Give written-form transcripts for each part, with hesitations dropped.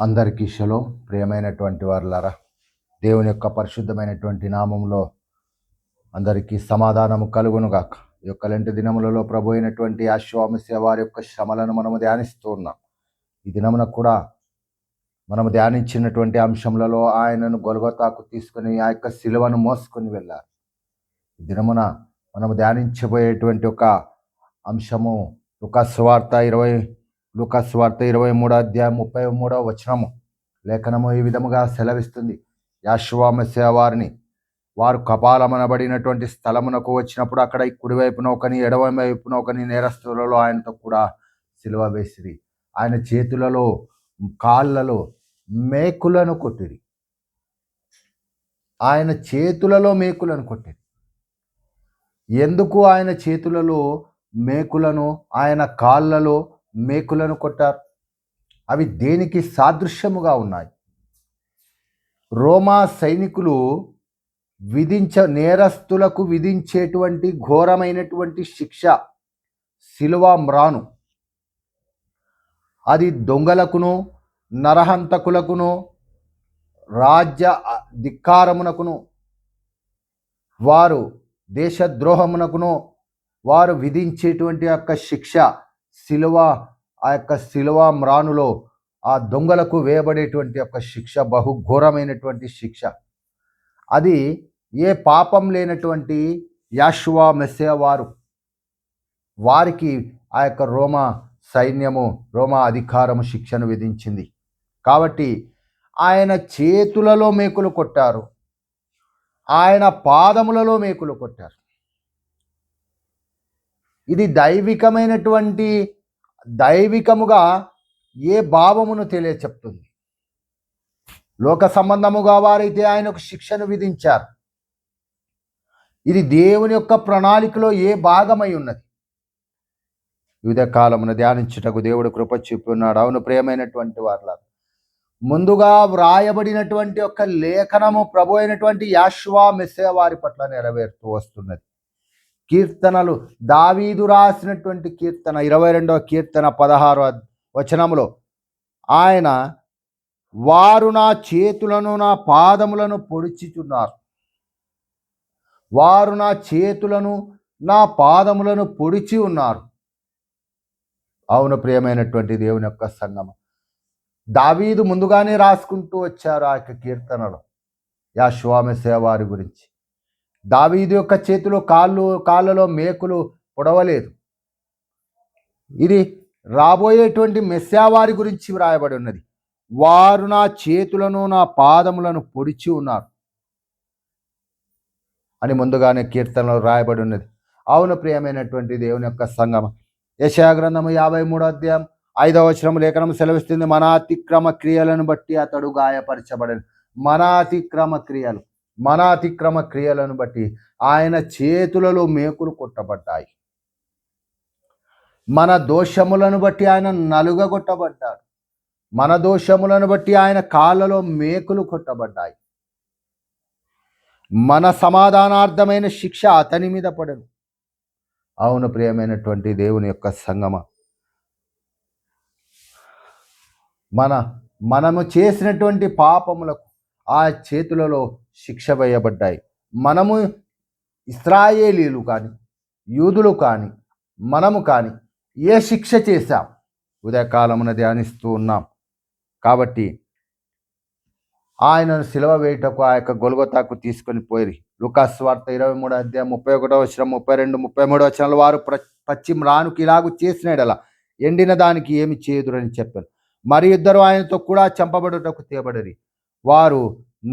అందరికీ షలో ప్రియమైనటువంటి వారులారా, దేవుని యొక్క పరిశుద్ధమైనటువంటి నామంలో అందరికీ సమాధానము కలుగునుగాక. ఈ యొక్క లెంటి దినములలో ప్రభు అయినటువంటి అశ్వామిస్య వారి యొక్క శ్రమలను మనము ధ్యానిస్తూ ఉన్నాం. ఈ దినమున కూడా మనము ధ్యానించినటువంటి అంశములలో ఆయనను గొల్గొతాకు తీసుకుని ఆ యొక్క శిలువను మోసుకొని వెళ్ళారు. ఈ దినమున మనము ధ్యానించబోయేటువంటి ఒక అంశము లూకాసు వార్త 23వ అధ్యాయం 33వ వచనము. లేఖనము ఈ విధముగా సెలవిస్తుంది. యెషూవ మెస్సీయ వారు కపాలమనబడినటువంటి స్థలమునకు వచ్చినప్పుడు అక్కడ కుడివైపున ఒకని ఎడమవైపున ఒకని నేరస్తులలో ఆయనతో కూడా సిలువ వేసిరి. ఆయన చేతులలో కాళ్ళలో మేకులను కొట్టిరి. ఆయన చేతులలో మేకులను కొట్టిరి. ఎందుకు ఆయన చేతులలో మేకులను, ఆయన కాళ్ళలో మేకులను కొట్టారు? అవి దేనికి సాదృశ్యముగా ఉన్నాయి? రోమా సైనికులు నేరస్తులకు విధించేటువంటి ఘోరమైనటువంటి శిక్ష శిలువ మ్రాను. అది దొంగలకును, నరహంతకులకును, రాజ్య ధిక్కారమునకును, వారు దేశద్రోహమునకును వారు విధించేటువంటి యొక్క శిక్ష శిలువ. ఆ యొక్క శిలువ మ్రానులో ఆ దొంగలకు వేయబడేటువంటి యొక్క శిక్ష బహుఘోరమైనటువంటి శిక్ష. అది ఏ పాపం లేనటువంటి యెషూవ మెస్సీయ వారికి ఆ యొక్క రోమా సైన్యము, రోమా అధికారము శిక్షను విధించింది. కాబట్టి ఆయన చేతులలో మేకులు కొట్టారు, ఆయన పాదములలో మేకులు కొట్టారు. ఇది దైవికముగా ఏ భావమును తెలియచెప్తుంది? లోక సంబంధముగా వారైతే ఆయనకు శిక్షను విధించారు. ఇది దేవుని యొక్క ప్రణాళికలో ఏ భాగమై ఉన్నది? వివిధ కాలమున ధ్యానించుటకు దేవుడు కృప చూపి ఉన్నాడు. అవును ప్రియమైనటువంటి వారులారా, ముందుగా వ్రాయబడినటువంటి యొక్క లేఖనము ప్రభు అయినటువంటి యెషూవ మెస్సీయ వారి పట్ల నెరవేరుతూ వస్తున్నది. కీర్తనలు, దావీదు రాసినటువంటి కీర్తన 22వ కీర్తన 16వ వచనములో ఆయన వారు నా చేతులను నా పాదములను పొడిచిచున్నారు, వారు నా చేతులను నా పాదములను పొడిచి ఉన్నారు. అవును ప్రియమైనటువంటి దేవుని యొక్క సంగమ, దావీదు ముందుగానే రాసుకుంటూ వచ్చారు ఆ యొక్క కీర్తనలో యెషూవ మెస్సీయ వారి గురించి. దావీదు యొక్క చేతిలో కాళ్ళలో మేకులు పొడవలేదు. ఇది రాబోయేటువంటి మెస్సీయ వారి గురించి వ్రాయబడి ఉన్నది. వారు నా చేతులను నా పాదములను పొడిచి ఉన్నారు అని ముందుగానే కీర్తనలో రాయబడి ఉన్నది. అవును ప్రియమైనటువంటి దేవుని యొక్క సంగమ, యెషయా గ్రంథము 53వ అధ్యాయం 5వ వచనం లేఖనం సెలవిస్తుంది. మన అతిక్రమ క్రియలను బట్టి అతడు గాయపరచబడను. మన అతిక్రమ క్రియలను బట్టి ఆయన చేతులలో మేకులు కొట్టబడ్డాయి. మన దోషములను బట్టి ఆయన నలుగగొట్టబడ్డాడు. మన దోషములను బట్టి ఆయన కాళ్ళలో మేకులు కొట్టబడ్డాయి. మన సమాధానార్థమైన శిక్ష అతని మీద పడను. అవును ప్రియమైనటువంటి దేవుని యొక్క సంగమ, మనము చేసినటువంటి పాపములకు ఆ చేతులలో శిక్ష వేయబడ్డాయి. మనము ఇశ్రాయేలీలు కానీ, యూదులు కానీ, మనము కానీ ఏ శిక్ష చేశాం? ఉదయకాలమున ధ్యానిస్తూ ఉన్నాం. కాబట్టి ఆయనను సిలువ వేయుటకు ఆ యొక్క గొల్గొతాకు తీసుకొని పోయి లూకాసు వార్త 23వ అధ్యాయం 31వ వచనం, 32, 33 వచనాలు వారు పచ్చి మ్రానుకి ఇలాగు చేసిన యెడల ఎండిన దానికి ఏమి చేయుదురని చెప్పారు. మరి ఇద్దరు ఆయనతో కూడా చంపబడుటకు తేబడిరి. వారు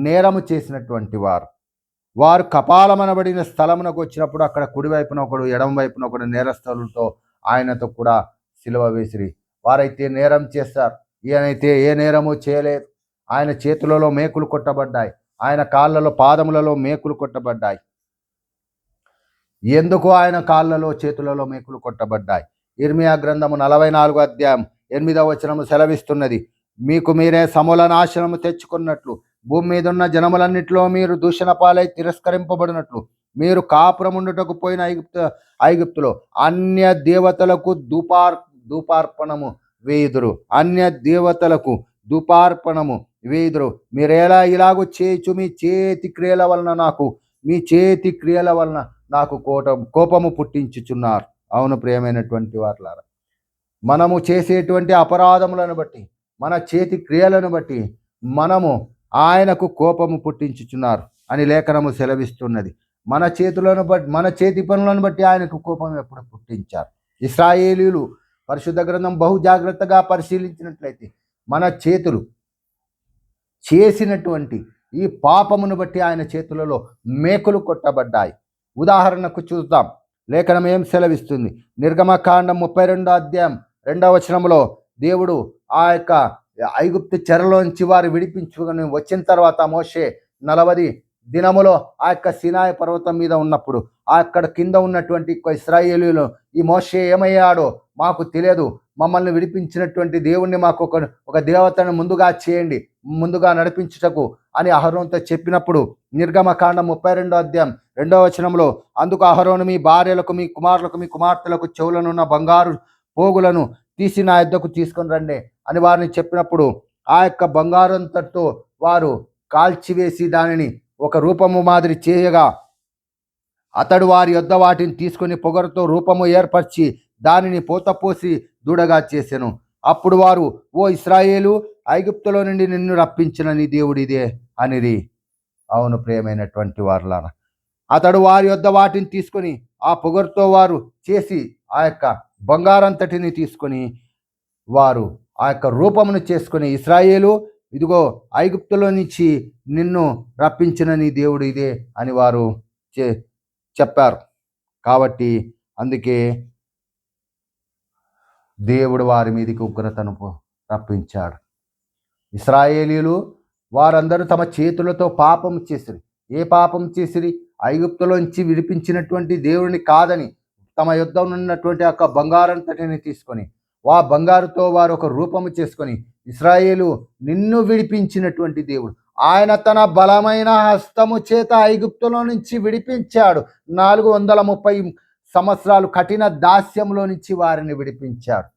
నేరము చేసినటువంటి వారు కపాలమనబడిన స్థలమునకు వచ్చినప్పుడు అక్కడ కుడివైపున ఒకడు, ఎడమ వైపున ఒకడు నేరస్తులతో ఆయనతో కూడా సిలువ వేసిరి. వారైతే నేరం చేస్తారు, ఈయనైతే ఏ నేరము చేయలేదు. ఆయన చేతులలో మేకులు కొట్టబడ్డాయి, ఆయన కాళ్ళలో పాదములలో మేకులు కొట్టబడ్డాయి. ఎందుకు ఆయన కాళ్ళలో చేతులలో మేకులు కొట్టబడ్డాయి? ఇర్మియా గ్రంథము 44వ అధ్యాయం 8వ వచనము సెలవిస్తున్నది. మీకు మీరే సమూల నాశనము తెచ్చుకున్నట్లు, భూమి మీద ఉన్న జనములన్నిటిలో మీరు దూషణ పాలై తిరస్కరింపబడినట్లు, మీరు కాపురముండుటకు పోయిన ఐగుప్తులో అన్య దేవతలకు ధూపార్పణము వేయుదురు. అన్య దేవతలకు ధూపార్పణము వేయుదురు. మీరేలా ఇలాగూ చేయుచు మీ చేతి క్రియల వలన నాకు కోపము పుట్టించుచున్నారు. అవును ప్రియమైనటువంటి వారులారా, మనము చేసేటువంటి అపరాధములను బట్టి, మన చేతి క్రియలను బట్టి మనము ఆయనకు కోపము పుట్టించుచున్నారు అని లేఖనము సెలవిస్తున్నది. మన చేతి పనులను బట్టి ఆయనకు కోపం ఎప్పుడు పుట్టించారు? ఇశ్రాయేలీయులు పరిశుద్ధ గ్రంథం బహు జాగ్రత్తగా పరిశీలించినట్లయితే మన చేతులు చేసినటువంటి ఈ పాపమును బట్టి ఆయన చేతులలో మేకులు కొట్టబడ్డాయి. ఉదాహరణకు చూద్దాం, లేఖనం ఏం సెలవిస్తుంది? నిర్గమకాండం 32వ అధ్యాయం 2వ వచనంలో దేవుడు ఆ యొక్క ఐగుప్తు చెరలోంచి వారు విడిపించుకొని వచ్చిన తర్వాత మోషే 40 దినములో ఆ యొక్క సీనాయి పర్వతం మీద ఉన్నప్పుడు అక్కడ కింద ఉన్నటువంటి ఇశ్రాయేలీయులు, ఈ మోషే ఏమయ్యాడో మాకు తెలియదు, మమ్మల్ని విడిపించినటువంటి దేవుణ్ణి మాకు ఒక దేవతను ముందుగా నడిపించుటకు అని అహరోనుతో చెప్పినప్పుడు నిర్గమకాండం 32వ అధ్యాయం 2వ వచనంలో, అందుకు అహరోను, మీ భార్యలకు, మీ కుమారులకు, మీ కుమార్తెలకు చెవులనున్న బంగారు పోగులను తీసి నా యొద్దకు తీసుకొని రండి అని వారిని చెప్పినప్పుడు ఆ యొక్క బంగారంతటితో వారు కాల్చివేసి దానిని ఒక రూపము మాదిరి చేయగా అతడు వారి యొద్ద వాటిని తీసుకొని పొగరుతో రూపము ఏర్పరిచి దానిని పోతపోసి దూడగా చేసెను. అప్పుడు వారు, ఓ ఇశ్రాయేలు, ఐగుప్తులో నుండి నిన్ను రప్పించిన నీ దేవుడిదే అనిరి. అవును ప్రియమైనటువంటి వారులారా, అతడు వారి యొద్ద వాటిని తీసుకొని ఆ పొగరుతో వారు చేసి ఆ యొక్క బంగారంతటిని తీసుకొని వారు ఆ యొక్క రూపమును చేసుకొని, ఇశ్రాయేలు, ఇదిగో ఐగుప్తులో నుంచి నిన్ను రప్పించిన నీ దేవుడు ఇదే అని వారు చెప్పారు. కాబట్టి అందుకే దేవుడు వారి మీదకి ఉగ్రతను రప్పించాడు. ఇశ్రాయేలీయులు వారందరూ తమ చేతులతో పాపం చేసిరి. ఏ పాపం చేసిరి? ఐగుప్తులోంచి విడిపించినటువంటి దేవుడిని కాదని తమ యుద్ధ ఉన్నటువంటి యొక్క బంగారంతటిని తీసుకొని ఆ బంగారుతో వారు ఒక రూపము చేసుకొని, ఇశ్రాయేలు, నిన్ను విడిపించినటువంటి దేవుడు, ఆయన తన బలమైన హస్తము చేత ఐగుప్తులో నుంచి విడిపించాడు. 430 సంవత్సరాలు కఠిన దాస్యంలో నుంచి వారిని విడిపించాడు.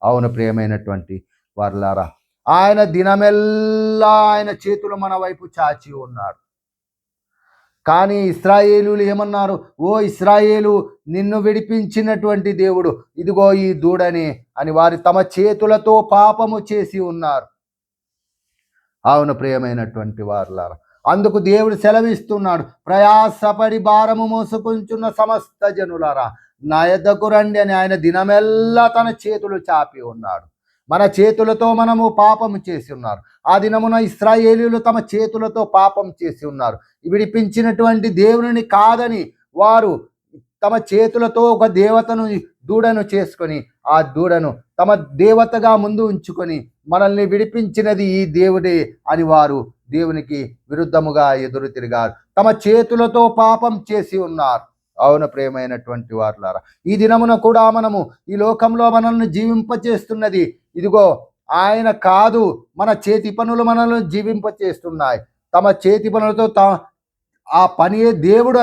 అవును ప్రియమైనటువంటి వారులారా, ఆయన దినమెల్లా ఆయన చేతులు మన వైపు చాచి ఉన్నాడు. కానీ ఇశ్రాయేలీయులు ఏమన్నారు? ఓ ఇశ్రాయేలు, నిన్ను విడిపించినటువంటి దేవుడు ఇదిగో ఈ దూడని అని వారి తమ చేతులతో పాపము చేసి ఉన్నారు. అవును ప్రియమైనటువంటి వారులారా, అందుకు దేవుడు సెలవిస్తున్నాడు, ప్రయాసపడి భారము మోసుకుంటున్న సమస్త జనులారా నా యొద్దకు రండి అని ఆయన దినమెల్లా తన చేతులు చాపి ఉన్నాడు. మన చేతులతో మనము పాపము చేసి ఉన్నారు. ఆ దినమున ఇశ్రాయేలీయులు తమ చేతులతో పాపం చేసి ఉన్నారు. విడిపించినటువంటి దేవుని కాదని వారు తమ చేతులతో ఒక దేవతను, దూడను చేసుకొని ఆ దూడను తమ దేవతగా ముందు ఉంచుకొని మనల్ని విడిపించినది ఈ దేవుడే అని వారు దేవునికి విరుద్ధముగా ఎదురు తిరిగారు. తమ చేతులతో పాపం చేసి ఉన్నారు. అవును ప్రియమైనటువంటి వారులారా, ఈ దినమున కూడా మనము ఈ లోకంలో మనల్ని జీవింపచేస్తున్నది ఇదిగో ఆయన కాదు, మన చేతి పనులు మనల్ని జీవింపచేస్తున్నాయి. తమ చేతి పనులతో ఆ పనియే దేవుడు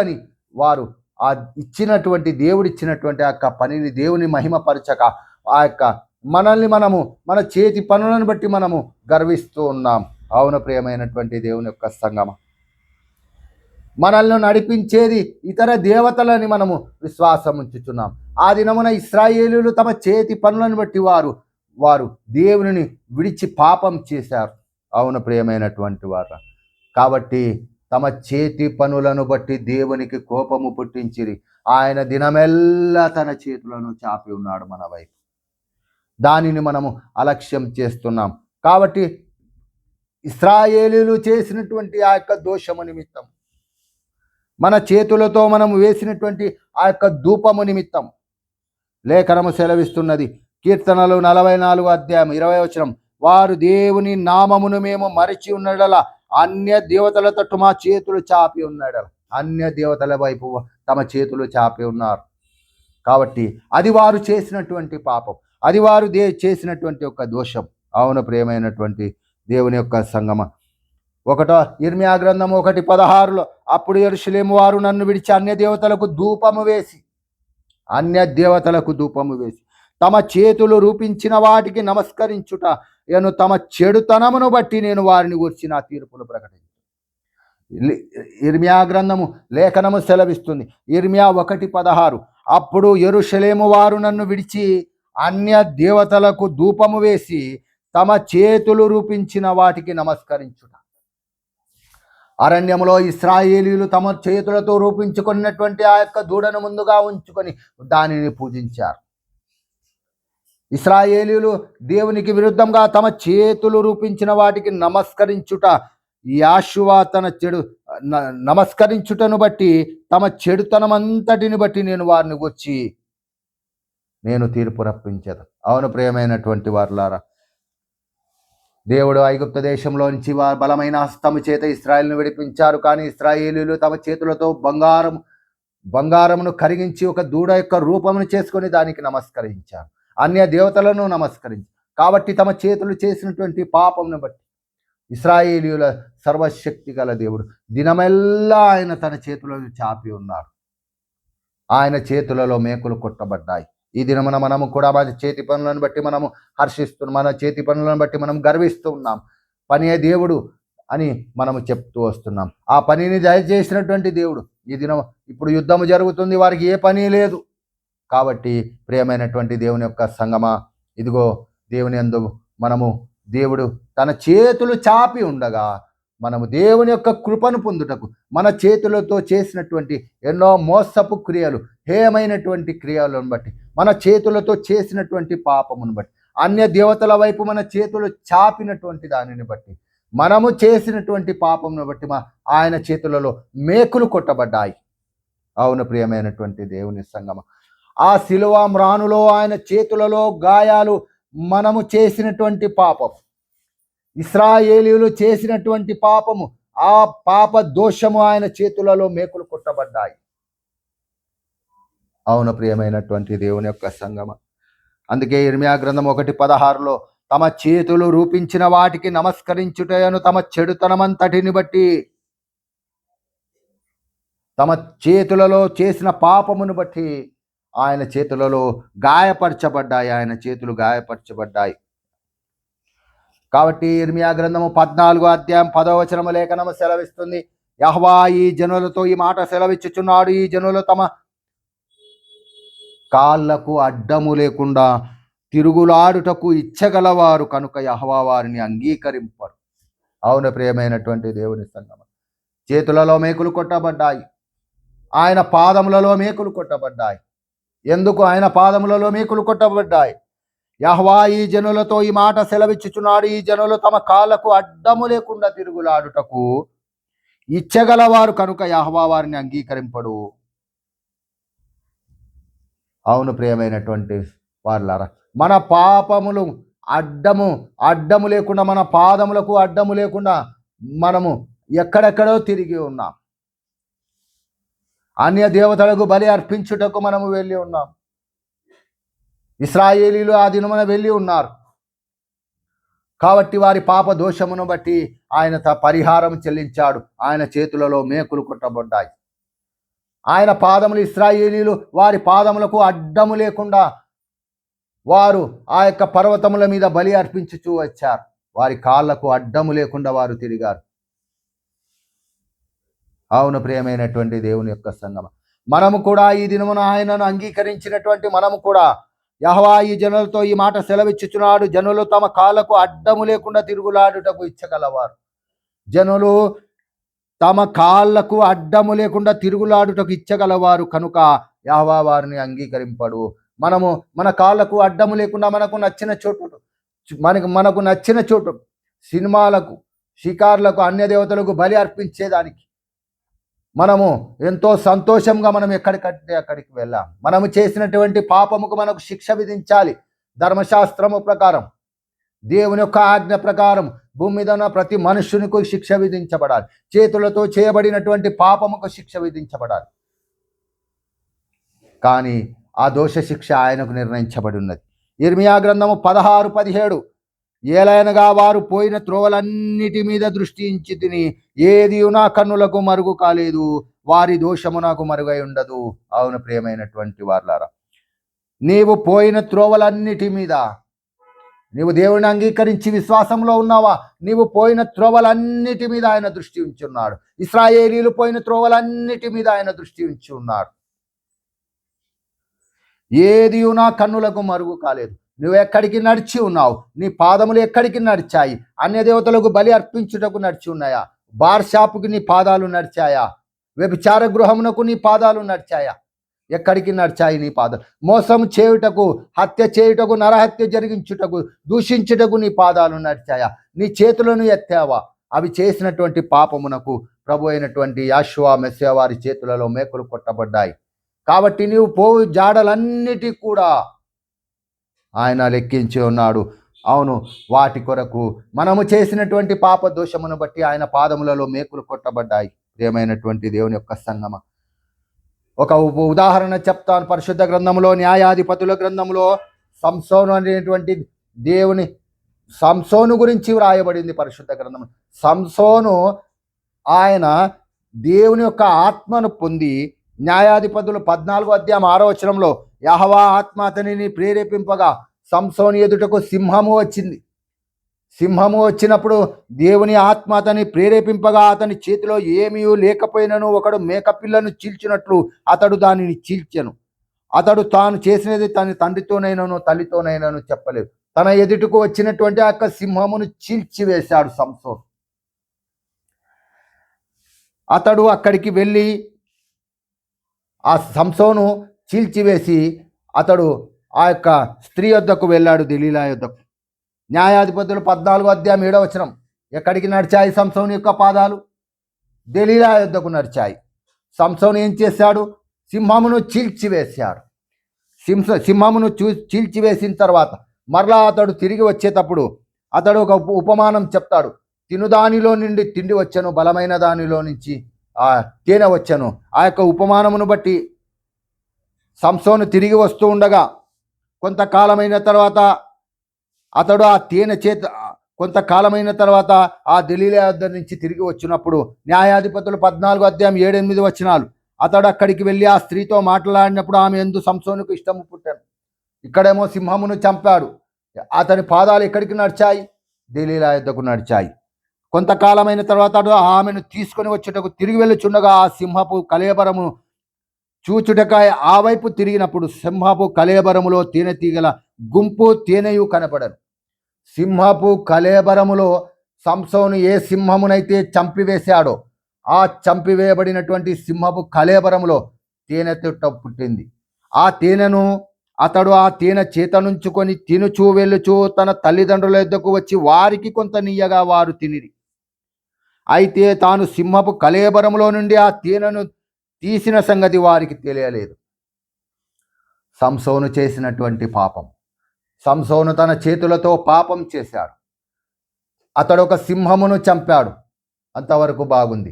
అని వారు ఆ ఇచ్చినటువంటి దేవుడిచ్చినటువంటి ఆ యొక్క పనిని దేవుని మహిమపరచక ఆ యొక్క మన చేతి పనులను బట్టి మనము గర్విస్తూ ఉన్నాం. అవును ప్రియమైనటువంటి దేవుని యొక్క సంగమ, మనల్ని నడిపించేది ఇతర దేవతలని మనము విశ్వాసం ఉంచుతున్నాం. ఆ దినమున ఇశ్రాయేలీయులు తమ చేతి పనులను బట్టి వారు దేవుని విడిచి పాపం చేశారు. అవును ప్రియమైనటువంటి వారు, కాబట్టి తమ చేతి పనులను బట్టి దేవునికి కోపము పుట్టించిరి. ఆయన దినమెల్లా తన చేతులను చాపి ఉన్నాడు మన వైపు. దానిని మనము అలక్ష్యం చేస్తున్నాం. కాబట్టి ఇశ్రాయేలీయులు చేసినటువంటి ఆ యొక్క దోషము నిమిత్తం, మన చేతులతో మనము వేసినటువంటి ఆ యొక్క ధూపము నిమిత్తం లేఖనము సెలవిస్తున్నది. కీర్తనలు 44వ అధ్యాయం 20వ వచనం, వారు దేవుని నామమును మేము మరచి ఉన్నడల అన్య దేవతల తట్టు మా చేతులు చాపి ఉన్నాడల. అన్య దేవతల వైపు తమ చేతులు చాపి ఉన్నారు. కాబట్టి అది వారు చేసినటువంటి పాపం, అది వారు చేసినటువంటి ఒక దోషం. అవును ప్రియమైనటువంటి దేవుని యొక్క సంగమ, ఇర్మియా గ్రంథం 1:16లో, అప్పుడు యెరూషలేము వారు నన్ను విడిచి అన్య దేవతలకు ధూపము వేసి తమ చేతులు రూపించిన వాటికి నమస్కరించుట నేను తమ చెడుతనమును బట్టి నేను వారిని గూర్చి నా తీర్పులు ప్రకటించు. ఇర్మియా గ్రంథము లేఖనము సెలవిస్తుంది. ఇర్మియా 1:16, అప్పుడు యెరూషలేము వారు నన్ను విడిచి అన్య దేవతలకు ధూపము వేసి తమ చేతులు రూపించిన వాటికి నమస్కరించుట. అరణ్యములో ఇశ్రాయేలీయులు తమ చేతులతో రూపించుకున్నటువంటి ఆ యొక్క దూడను ముందుగా ఉంచుకొని దానిని పూజించారు. ఇశ్రాయేలీయులు దేవునికి విరుద్ధంగా తమ చేతులు రూపించిన వాటికి నమస్కరించుట, యాషువా తన నమస్కరించుటను బట్టి తమ చెడుతనమంతటిని బట్టి నేను వారిని వచ్చి నేను తీర్పు రప్పించదు. అవును ప్రియమైనటువంటి వారులారా, దేవుడు ఐగుప్తు దేశంలో నుంచి బలమైన హస్తము చేత ఇశ్రాయేలును విడిపించారు. కానీ ఇశ్రాయేలీయులు తమ చేతులతో బంగారమును కరిగించి ఒక దూడ యొక్క రూపమును చేసుకొని దానికి నమస్కరించారు. అన్య దేవతలను నమస్కరించి కాబట్టి తమ చేతులు చేసినటువంటి పాపమును బట్టి ఇశ్రాయేలీయుల సర్వశక్తి గల దేవుడు దినమెల్లా ఆయన తన చేతులను చాపి ఉన్నారు. ఆయన చేతులలో మేకులు కొట్టబడ్డాయి. ఈ దినమున మనము కూడా మన చేతి పనులను బట్టి మనము హర్షిస్తున్నాం, మన చేతి పనులను బట్టి మనం గర్విస్తూ ఉన్నాం. పనే దేవుడు అని మనము చెప్తూ వస్తున్నాం. ఆ పనిని దయచేసినటువంటి దేవుడు ఈ దినం ఇప్పుడు యుద్ధము జరుగుతుంది, వారికి ఏ పని లేదు. కాబట్టి ప్రియమైనటువంటి దేవుని యొక్క సంగమా, ఇదిగో దేవుని యందు మనము దేవుడు తన చేతులు చాపి ఉండగా మనము దేవుని యొక్క కృపను పొందుటకు మన చేతులతో చేసినటువంటి ఎన్నో మోసపు క్రియలు, హేయమైనటువంటి క్రియలను బట్టి, మన చేతులతో చేసినటువంటి పాపమును బట్టి, అన్య దేవతల వైపు మన చేతులు చాపినటువంటి దానిని బట్టి, మనము చేసినటువంటి పాపమును బట్టి ఆయన చేతులలో మేకులు కొట్టబడ్డాయి. అవును ప్రియమైనటువంటి దేవుని సంగమ, ఆ శిలువ మ్రానులో ఆయన చేతులలో గాయాలు మనము చేసినటువంటి పాపం, ఇశ్రాయేలీయులు చేసినటువంటి పాపము, ఆ పాప దోషము ఆయన చేతులలో మేకులు కొట్టబడ్డాయి. అవును ప్రియమైనటువంటి దేవుని యొక్క సంగమ, అందుకే ఇర్మియా గ్రంథం 1:16లో తమ చేతులు రూపించిన వాటికి నమస్కరించుటను తమ చెడుతనమంతటిని బట్టి, తమ చేతులలో చేసిన పాపమును బట్టి ఆయన చేతులలో గాయపరచబడ్డాయి, ఆయన చేతులు గాయపరచబడ్డాయి. కాబట్టి ఇర్మియా గ్రంథము 14:10 లేఖనము సెలవిస్తుంది, యెహోవా ఈ జనులతో ఈ మాట సెలవిచ్చుచున్నాడు, ఈ జనులు తమ కాళ్ళకు అడ్డము లేకుండా తిరుగులాడుటకు ఇచ్చగలవారు కనుక యెహోవా వారిని అంగీకరింపరు. అవును ప్రియమైనటువంటి దేవుని సంగమ, చేతులలో మేకులు కొట్టబడ్డాయి, ఆయన పాదములలో మేకులు కొట్టబడ్డాయి. ఎందుకు ఆయన పాదములలో మేకులు కొట్టబడ్డాయి? యెహోవా ఈ జనులతో ఈ మాట సెలవిచ్చుచున్నాడు, ఈ జనులు తమ కాళ్ళకు అడ్డము లేకుండా తిరుగులాడుటకు ఇచ్చగలవారు కనుక యెహోవా వారిని అంగీకరింపడు. అవును ప్రియమైనటువంటి వారులారా, మన పాపములు అడ్డము లేకుండా, మన పాదములకు అడ్డము లేకుండా మనము ఎక్కడెక్కడో తిరిగి ఉన్నాం. అన్య దేవతలకు బలి అర్పించుటకు మనము వెళ్ళి ఉన్నాం. ఇశ్రాయేలీయులు ఆ దినమున వెళ్ళి ఉన్నారు. కాబట్టి వారి పాప దోషమును బట్టి ఆయన పరిహారం చెల్లించాడు. ఆయన చేతులలో మేకులు కొట్టబడ్డాయి. ఆయన పాదములు, ఇశ్రాయేలీయులు వారి పాదములకు అడ్డము లేకుండా వారు ఆ యొక్క పర్వతముల మీద బలి అర్పించుచూ వచ్చారు. వారి కాళ్ళకు అడ్డము లేకుండా వారు తిరిగారు. అవును ప్రియమైనటువంటి దేవుని యొక్క సంగమ, మనము కూడా ఈ దినమున ఆయనను అంగీకరించినటువంటి మనము కూడా యెహోవా ఈ జనులతో ఈ మాట సెలవిచ్చుచున్నాడు, జనులు తమ కాళ్ళకు అడ్డము లేకుండా తిరుగులాడుటకు ఇచ్చగలవారు. జనులు తమ కాళ్ళకు అడ్డము లేకుండా తిరుగులాడుటకు ఇచ్చగలవారు కనుక యెహోవా వారిని అంగీకరింపడు. మనము మన కాళ్ళకు అడ్డము లేకుండా మనకు నచ్చిన చోటు సినిమాలకు, షికార్లకు, అన్య దేవతలకు బలి అర్పించేదానికి మనము ఎంతో సంతోషంగా మనం ఎక్కడికంటే అక్కడికి వెళ్ళాం. మనము చేసినటువంటి పాపముకు మనకు శిక్ష విధించాలి. ధర్మశాస్త్రము ప్రకారం, దేవుని యొక్క ఆజ్ఞ ప్రకారం భూమి మీద ఉన్న ప్రతి మనుష్యునికి శిక్ష విధించబడాలి. చేతులతో చేయబడినటువంటి పాపముకు శిక్ష విధించబడాలి. కానీ ఆ దోష శిక్ష ఆయనకు నిర్ణయించబడి ఉన్నది. ఇర్మియా గ్రంథము 16:17, ఏలైనగా వారు పోయిన త్రోవలన్నిటి మీద దృష్టి ఉంచి తిని ఏది నా కన్నులకు మరుగు కాలేదు, వారి దోషము నాకు మరుగై ఉండదు. అవును ప్రియమైనటువంటి వారులారా, నీవు పోయిన త్రోవలన్నిటి మీద, నీవు దేవుని అంగీకరించి విశ్వాసంలో ఉన్నావా? నీవు పోయిన త్రోవలన్నిటి మీద ఆయన దృష్టి ఉంచి ఉన్నాడు. ఇశ్రాయేలీలు పోయిన త్రోవలన్నిటి మీద ఆయన దృష్టి ఉంచి ఉన్నాడు. ఏది నా కన్నులకు మరుగు కాలేదు. నువ్వు ఎక్కడికి నడిచి ఉన్నావు? నీ పాదములు ఎక్కడికి నడిచాయి? అన్య దేవతలకు బలి అర్పించుటకు నడిచి ఉన్నాయా? బార్ షాపుకి నీ పాదాలు నడిచాయా? వ్యభిచార గృహమునకు నీ పాదాలు నడిచాయా? ఎక్కడికి నడిచాయి నీ పాదాలు? మోసం చేయుటకు, హత్య చేయుటకు, నరహత్య జరిగించుటకు, దూషించుటకు నీ పాదాలు నడిచాయా? నీ చేతులను ఎత్తావా? అవి చేసినటువంటి పాపమునకు ప్రభు అయినటువంటి యెహోవా మెస్సియా వారి చేతులలో మేకులు కొట్టబడ్డాయి. కాబట్టి నీవు పోవు జాడలన్నిటి కూడా ఆయన లెక్కించి ఉన్నాడు. అవును, వాటి కొరకు మనము చేసినటువంటి పాప దోషమును బట్టి ఆయన పాదములలో మేకులు కొట్టబడ్డాయి. ప్రియమైనటువంటి దేవుని యొక్క సంగమ, ఒక ఉదాహరణ చెప్తాను. పరిశుద్ధ గ్రంథంలో, న్యాయాధిపతుల గ్రంథంలో సంసోను అనేటువంటి సంసోను గురించి వ్రాయబడింది పరిశుద్ధ గ్రంథం. సంసోను ఆయన దేవుని యొక్క ఆత్మను పొంది, న్యాయాధిపతులు 14:6 యెహోవా ఆత్మ అతనిని ప్రేరేపింపగా సంసోను ఎదుటకు సింహము వచ్చింది. సింహము వచ్చినప్పుడు దేవుని ఆత్మ అతని ప్రేరేపింపగా అతని చేతిలో ఏమీ లేకపోయినను ఒకడు మేకపిల్లను చీల్చినట్లు అతడు దానిని చీల్చెను. అతడు తాను చేసినది తన తండ్రితోనైనను తల్లితోనైనను చెప్పలేదు. తన ఎదుటకు వచ్చినటువంటి ఆ యొక్క సింహమును చీల్చివేశాడు సంసోను. అతడు అక్కడికి వెళ్ళి ఆ సంసోను చీల్చివేసి అతడు ఆ యొక్క స్త్రీ యొద్దకు వెళ్ళాడు, దెలీలా యొద్దకు. న్యాయాధిపతులు 14:7 ఎక్కడికి నడిచాయి సంసోను యొక్క పాదాలు? దెలీలా యొద్దకు నడిచాయి. సంసోను ఏం చేశాడు? సింహమును చీల్చివేశాడు. సింహమును చీల్చివేసిన తర్వాత మరలా అతడు తిరిగి వచ్చేటప్పుడు అతడు ఒక ఉపమానం చెప్తాడు. తినుదానిలో నుండి తిండి వచ్చను, బలమైన దానిలో నుంచి తేనె వచ్చను. ఆ యొక్క ఉపమానమును బట్టి సంసోను తిరిగి వస్తూ ఉండగా కొంతకాలమైన తర్వాత అతడు ఆ తేనె చేత కొంతకాలమైన తర్వాత ఆ దెలీలా యొద్ద నుంచి తిరిగి వచ్చినప్పుడు న్యాయాధిపతులు 14:7-8 అతడు అక్కడికి వెళ్ళి ఆ స్త్రీతో మాట్లాడినప్పుడు ఆమె యందు సంసోనుకు ఇష్టము పుట్టాను. ఇక్కడేమో సింహమును చంపాడు. అతని పాదాలు ఎక్కడికి నడిచాయి? దెలీలా యొద్దకు నడిచాయి. కొంతకాలమైన తర్వాత ఆమెను తీసుకొని వచ్చుటకు తిరిగి వెళ్ళుచుండగా ఆ సింహపు కళేబరము చూచుటకాయ ఆ వైపు తిరిగినప్పుడు సింహపు కళేబరములో తేనెటీగల గుంపు తేనెయు కనపడను. సింహపు కళేబరములో సంసోను ఏ సింహమునైతే చంపివేశాడో ఆ చంపివేయబడినటువంటి సింహపు కళేబరములో తేనె తుట్ట పుట్టింది. ఆ తేనెను అతడు ఆ తేనె చేతనుంచుకొని తినుచూ వెళ్ళుచూ తన తల్లిదండ్రుల యొద్దకు వచ్చి వారికి కొంత నీయగా వారు తినిరి. అయితే తాను సింహపు కళేబరములో నుండి ఆ తేనెను తీసిన సంగతి వారికి తెలియలేదు. సంసోను చేసినటువంటి పాపం. సంసోను తన చేతులతో పాపం చేశాడు. అతడు ఒక సింహమును చంపాడు. అంతవరకు బాగుంది.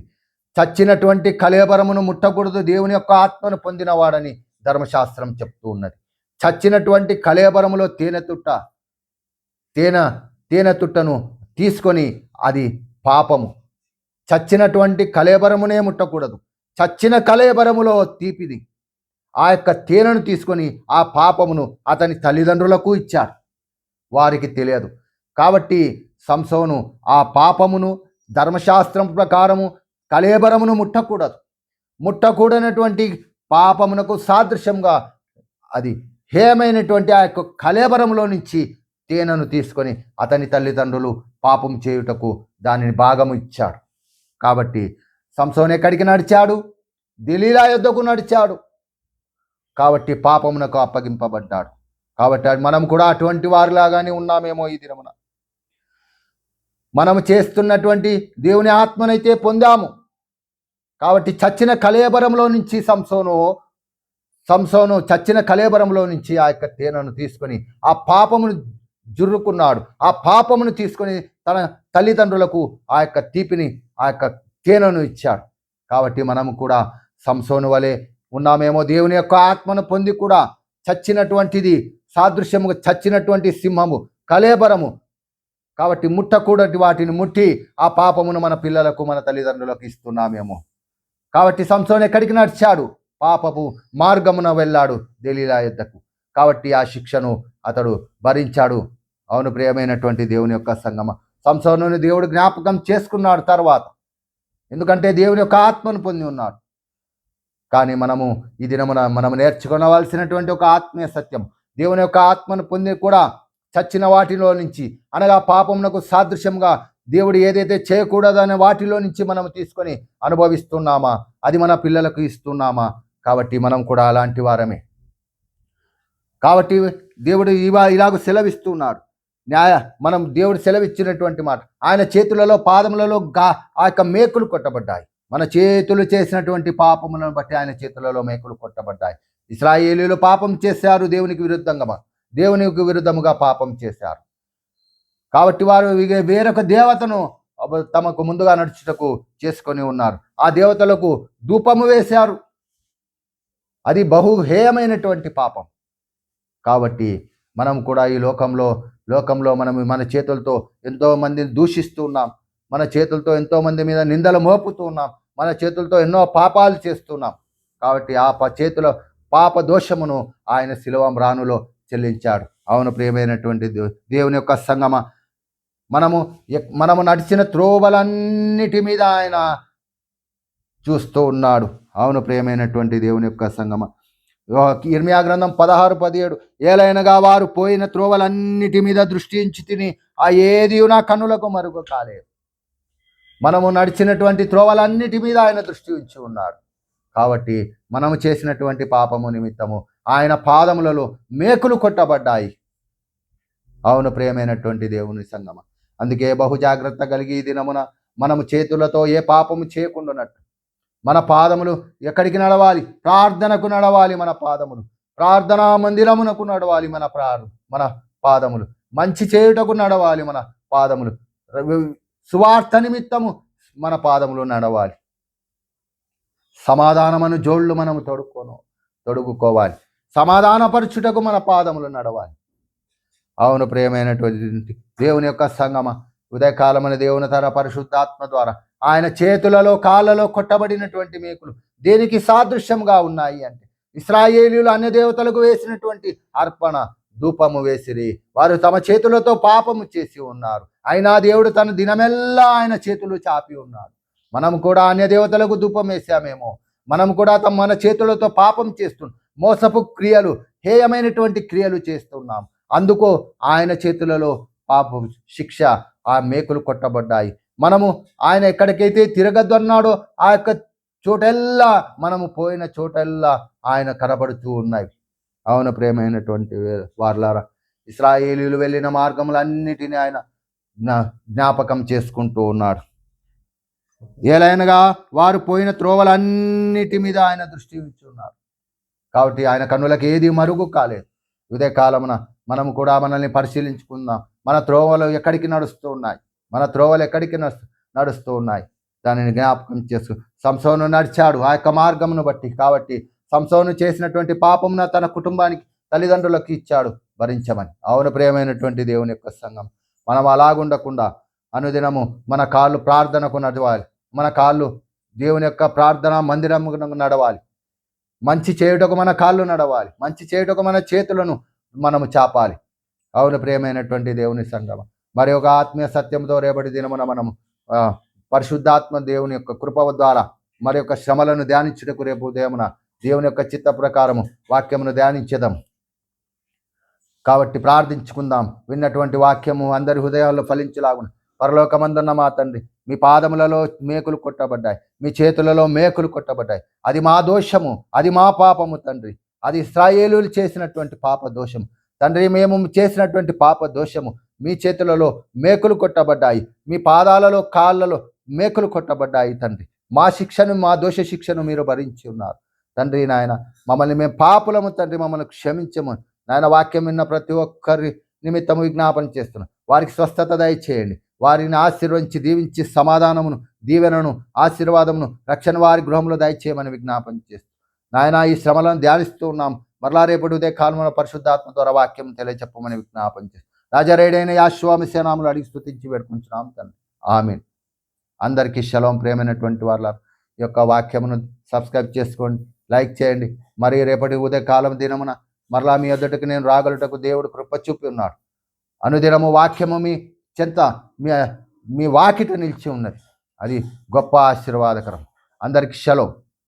చచ్చినటువంటి కళేబరమును ముట్టకూడదు, దేవుని యొక్క ఆత్మను పొందినవాడని ధర్మశాస్త్రం చెప్తూ ఉన్నది. చచ్చినటువంటి కళేబరములో తేనె తుట్టను తీసుకొని అది పాపము. చచ్చినటువంటి కళేబరమునే ముట్టకూడదు. చచ్చిన కళేబరములో తీపిది ఆ యొక్క తేనెను తీసుకొని ఆ పాపమును అతని తల్లిదండ్రులకు ఇచ్చాడు. వారికి తెలియదు. కాబట్టి సంసోను ఆ పాపమును ధర్మశాస్త్రం ప్రకారము కళేబరమును ముట్టకూడనటువంటి పాపమునకు సాదృశ్యంగా అది హేయమైనటువంటి ఆ యొక్క కళేబరములో నుంచి తేనెను తీసుకొని అతని తల్లిదండ్రులు పాపం చేయుటకు దానిని భాగము ఇచ్చాడు. కాబట్టి సంసోను ఎక్కడికి నడిచాడు? దెలీలా యొద్దకు నడిచాడు. కాబట్టి పాపమునకు అప్పగింపబడ్డాడు. కాబట్టి మనం కూడా అటువంటి వారిలాగానే ఉన్నామేమో ఈ దినమున. మనము చేస్తున్నటువంటి దేవుని ఆత్మనైతే పొందాము. కాబట్టి చచ్చిన కళేబరంలో నుంచి సంసోను చచ్చిన కళేబరంలో నుంచి ఆ యొక్క తేనెను తీసుకొని ఆ పాపమును జుర్రుకున్నాడు. ఆ పాపమును తీసుకొని తన తల్లిదండ్రులకు ఆ యొక్క తీపిని ఆ యొక్క తేనెను ఇచ్చాడు. కాబట్టి మనము కూడా సంసోను వలె ఉన్నామేమో. దేవుని యొక్క ఆత్మను పొంది కూడా చచ్చినటువంటిది సాదృశ్యముగా చచ్చినటువంటి సింహము కళేబరము. కాబట్టి ముట్టకూడటి వాటిని ముట్టి ఆ పాపమును మన పిల్లలకు మన తల్లిదండ్రులకు ఇస్తున్నామేమో. కాబట్టి సంసోను ఎక్కడికి నడిచాడు? పాపపు మార్గమున వెళ్ళాడు, దెలీలా యొద్దకు. కాబట్టి ఆ శిక్షను అతడు భరించాడు. అవును ప్రియమైనటువంటి దేవుని యొక్క సంగమ, సంసోనుని దేవుడు జ్ఞాపకం చేసుకున్నాడు తర్వాత, ఎందుకంటే దేవుని యొక్క ఆత్మను పొంది ఉన్నాడు. కానీ మనము ఈ దినమున మనము నేర్చుకోవలసినటువంటి ఒక ఆత్మీయ సత్యం, దేవుని యొక్క ఆత్మను పొంది కూడా చచ్చిన వాటిలో నుంచి, అనగా పాపమునకు సాదృశ్యంగా దేవుడు ఏదైతే చేయకూడదనే వాటిలో నుంచి మనం తీసుకొని అనుభవిస్తున్నామా, అది మన పిల్లలకు ఇస్తున్నామా? కాబట్టి మనం కూడా అలాంటి వారమే. కాబట్టి దేవుడు ఇలాగ సెలవిస్తున్నాడు. మనం దేవుడు సెలవిచ్చినటువంటి మాట, ఆయన చేతులలో పాదములలో ఆ యొక్క మేకులు కొట్టబడ్డాయి. మన చేతులు చేసినటువంటి పాపములను బట్టి ఆయన చేతులలో మేకులు కొట్టబడ్డాయి. ఇశ్రాయేలీయులు పాపం చేశారు, దేవునికి విరుద్ధముగా పాపం చేశారు. కాబట్టి వారు వేరొక దేవతను తమకు ముందుగా నడుచుటకు చేసుకొని ఉన్నారు. ఆ దేవతలకు ధూపము వేశారు. అది బహుహేయమైనటువంటి పాపం. కాబట్టి మనం కూడా ఈ లోకంలో మనం మన చేతులతో ఎంతో మందిని దూషిస్తూ ఉన్నాం. మన చేతులతో ఎంతో మంది మీద నిందలు మోపుతూ ఉన్నాం. మన చేతులతో ఎన్నో పాపాలు చేస్తున్నాం. కాబట్టి ఆ చేతుల పాప దోషమును ఆయన శిలువ మ్రానులో చెల్లించాడు. అవును ప్రియమైనటువంటి దేవుని యొక్క సంగమ, మనము నడిచిన త్రోవలన్నిటి మీద ఆయన చూస్తూ ఉన్నాడు. అవును ప్రియమైనటువంటి దేవుని యొక్క సంగమ, ఇర్మియా గ్రంథం 16:17, ఏలైనగా వారు పోయిన త్రోవలన్నిటి మీద దృష్టి ఉంచి తిని ఆ ఏది నా కన్నులకు మరుగు కాలేదు. మనము నడిచినటువంటి త్రోవలన్నిటి మీద ఆయన దృష్టి ఉంచి ఉన్నాడు. కాబట్టి మనము చేసినటువంటి పాపము నిమిత్తము ఆయన పాదములలో మేకులు కొట్టబడ్డాయి. అవును ప్రియమైనటువంటి దేవుని సంగమ, అందుకే బహు జాగ్రత్త కలిగి ఈ దినమున మనము చేతులతో ఏ పాపము చేయకుండానట్టు మన పాదములు ఎక్కడికి నడవాలి? ప్రార్థనకు నడవాలి. మన పాదములు ప్రార్థనా మందిరమునకు నడవాలి. మన పాదములు మంచి చేయుటకు నడవాలి. మన పాదములు సువార్త నిమిత్తము మన పాదములు నడవాలి. సమాధానమను జోళ్ళు మనము తొడుగుకోవాలి. సమాధానపరచుటకు మన పాదములు నడవాలి. అవును ప్రియమైనటువంటి దేవుని యొక్క సంగమ, ఉదయకాలమైన దేవుని తన పరిశుద్ధాత్మ ద్వారా ఆయన చేతులలో కాళ్ళలో కొట్టబడినటువంటి మేకులు దేనికి సాదృశ్యంగా ఉన్నాయి అంటే, ఇశ్రాయేలీయులు అన్య దేవతలకు వేసినటువంటి అర్పణ ధూపము వేసిరి. వారు తమ చేతులతో పాపము చేసి ఉన్నారు. అయినా దేవుడు తన దినమెల్లా ఆయన చేతులు చాపి ఉన్నాడు. మనం కూడా అన్య దేవతలకు ధూపం వేసామేమో, మనం కూడా మన చేతులతో పాపం చేస్తున్నాం, మోసపు క్రియలు, హేయమైనటువంటి క్రియలు చేస్తున్నాం. అందుకు ఆయన చేతులలో పాపం శిక్ష, ఆ మేకులు కొట్టబడ్డాయి. మనము ఆయన ఎక్కడికైతే తిరగద్దన్నాడో ఆ యొక్క చోటెల్లా, మనము పోయిన చోటెల్లా ఆయన కనబడుతూ ఉన్నాయి. అవును ప్రేమైనటువంటి వార్లారా, ఇశ్రాయేలీయులు వెళ్ళిన మార్గములన్నిటినీ ఆయన జ్ఞాపకం చేసుకుంటూ ఉన్నాడు. ఏలైనగా వారు పోయిన త్రోవలన్నిటి మీద ఆయన దృష్టి ఉంచున్నారు. కాబట్టి ఆయన కన్నులకు ఏది మరుగు కాలేదు. ఇదే కాలమున మనము కూడా మనల్ని పరిశీలించుకుందాం. మన త్రోవలు ఎక్కడికి నడుస్తూ ఉన్నాయి? దానిని జ్ఞాపకం చేస్తూ, సంసోను నడిచాడు ఆ యొక్క మార్గమును బట్టి. కాబట్టి సంసోను చేసినటువంటి పాపమున తన కుటుంబానికి, తల్లిదండ్రులకు ఇచ్చాడు భరించమని. అవును ప్రియమైనటువంటి దేవుని యొక్క సంఘం, మనం అలాగుండకుండా అనుదినము మన కాళ్ళు ప్రార్థనకు నడవాలి. మన కాళ్ళు దేవుని యొక్క ప్రార్థన మందిరముకు నడవాలి. మంచి చేయుటకు మన కాళ్ళు నడవాలి. మంచి చేయుటకు మన చేతులను మనము చాపాలి. అవును ప్రియమైనటువంటి దేవుని సంఘం, మరి ఒక ఆత్మీయ సత్యంతో రేపటి దినమున మనము పరిశుద్ధాత్మ దేవుని యొక్క కృప ద్వారా మరి యొక్క శ్రమలను ధ్యానించుటకు రేపు ఉదయమున దేవుని యొక్క చిత్త ప్రకారము వాక్యమును ధ్యానించేదాం. కాబట్టి ప్రార్థించుకుందాం. విన్నటువంటి వాక్యము అందరి హృదయాల్లో ఫలించలాగున, పరలోకమందున్న మా తండ్రి, మీ పాదములలో మేకులు కొట్టబడ్డాయి, మీ చేతులలో మేకులు కొట్టబడ్డాయి. అది మా దోషము, అది మా పాపము తండ్రి. అది ఇశ్రాయేలీయులు చేసినటువంటి పాప దోషము తండ్రి. మేము చేసినటువంటి పాప దోషము మీ చేతులలో మేకులు కొట్టబడ్డాయి, మీ పాదాలలో కాళ్ళలో మేకులు కొట్టబడ్డాయి తండ్రి. మా శిక్షను, మా దోష శిక్షను మీరు భరించి ఉన్నారు తండ్రి. నాయన మమ్మల్ని మేము పాపులము తండ్రి, మమ్మల్ని క్షమించము నాయన. వాక్యం విన్న ప్రతి ఒక్కరి నిమిత్తము విజ్ఞాపన చేస్తున్నాం. వారికి స్వస్థత దయచేయండి. వారిని ఆశీర్వదించి దీవించి సమాధానమును, దీవెనను, ఆశీర్వాదమును, రక్షణ వారి గృహంలో దయచేయమని విజ్ఞాపన చేస్తున్నాం నాయన. ఈ శ్రమలను ధ్యానిస్తూ ఉన్నాం. మరలా రేపటి ఉదయ కాలమున పరిశుద్ధాత్మ ద్వారా వాక్యం తెలియచెప్పమని విజ్ఞాపన చేస్తున్నాం. రాజరేడైన యేషువా మెస్సియా నామములో అడిగి స్తుతించి వేడుకుంటున్నాం తండ్రి, ఆమేన్. అందరికీ షలోం. ప్రేమైనటువంటి వారి యొక్క వాక్యమును సబ్స్క్రైబ్ చేసుకోండి, లైక్ చేయండి. మరి రేపటి ఉదయ కాలం దినమున మరలా మీ ఎదుటకు నేను రాగలుటకు దేవుడు కృప చూపి ఉన్నాడు. అనుదినము వాక్యము మీ చెంత మీ వాకిట నిలిచి ఉన్నది. అది గొప్ప ఆశీర్వాదకరం. అందరికి షలోం.